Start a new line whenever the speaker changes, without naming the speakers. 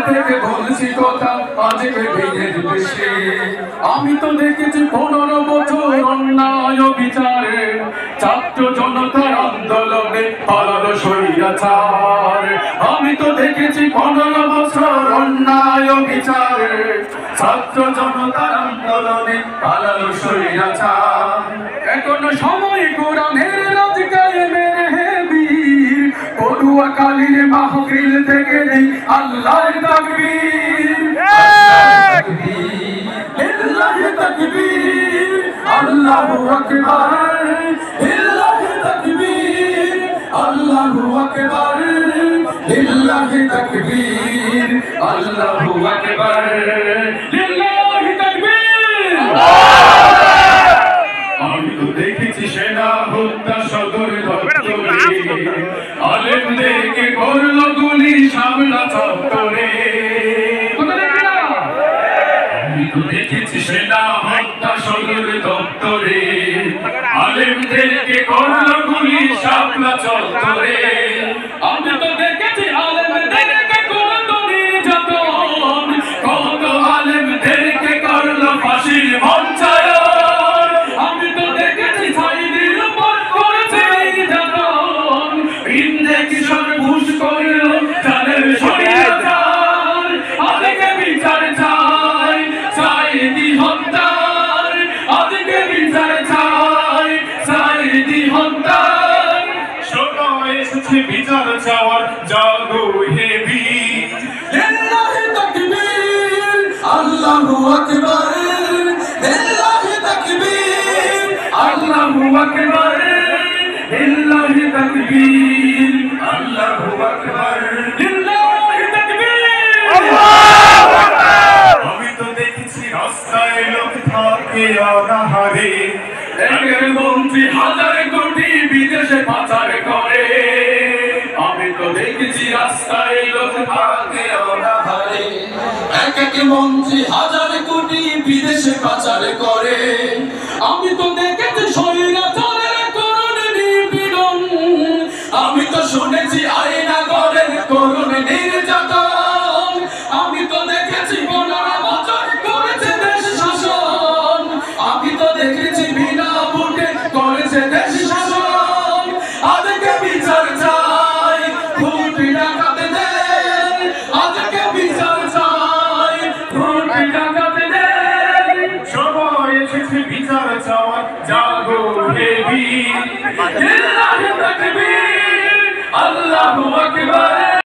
থেকে বলছি কথা আজকে ভেঙে দেশে আমি তো দেখেছি 15 বছর অন্যায় বিচারে ছাত্র জনতার আন্দোলনে পালালো স্বৈরাচার আমি তো দেখেছি 15 বছর অন্যায় বিচারে ছাত্র জনতার আন্দোলনে পালালো স্বৈরাচার এখনো সময় কোরআনের রাজ কায়েমের হে বীর পটুয়াখালীর মাহফিল থেকে নেই আল্লাহর তাকবীর লিল্লাহি তাকবীর আল্লাহু আকবার লিল্লাহি তাকবীর আল্লাহু আকবার লিল্লাহি তাকবীর আল্লাহু আকবার লিল্লাহি তাকবীর আমি তো দেখেছি সেনা হত্যা সদর দপ্তরে আলেমদেরকে করলো গুলি শামলা চত্বরে আমি তো দেখেছি সেনা হত্যা সদর দপ্তরে আলেমদেরকে করলো গুলি শামলা চত্বরে আমি তো দেখেছি আলেমদেরকে করলো নির্যাতন কত আলেমদেরকে করলো ফাঁসির মঞ্চায়ন আমি তো দেখেছি ছাইদের উপর করেছে নির্যাতন ইন্দে কিশোর ঘুষ করল জানের স্বৈরাচার আজকে বিচার চাই সাইদি হত্যার আজকে বিচার চাই সাইদি হত্যার সময় এসেছে বিচার চাওয়ার জাগো হে বীর লিল্লাহি তাকবীর আল্লাহু আকবার লিল্লাহি তাকবীর আল্লাহু আকবার লিল্লাহি তাকবীর আল্লাহু আকবার লিল্লাহি তাকবীর আল্লাহু আকবার আমি তো দেখেছি রাস্তায় লোক থাকে অনাহারে একের মন্ত্রী হাজার কোটি বিদেশে পাচার করে আমি তো দেখেছি রাস্তায় লোক থাকে অনাহারে এক মন্ত্রী হাজার কোটি বিদেশে পাচার করে আমি তো দেখেছি স্বৈরাচারের করুণ নিপীড়ন আমি তো শুনেছি আয়নাগরের করুণ নির্যাতন আমি তো দেখেছি 15 বছর করেছে দেশ শাসন আমি তো দেখেছি বিনা ভোটে করেছে দেশ শাসন আজকে বিচার চাই ভোট ডাকাতে দেন আজকে বিচার চাই ভোট ডাকাতে দেন সময় এসেছে বিচার চাওয়ার জাগো হে বীর লিল্লাহি তাকবীর আল্লাহু আকবার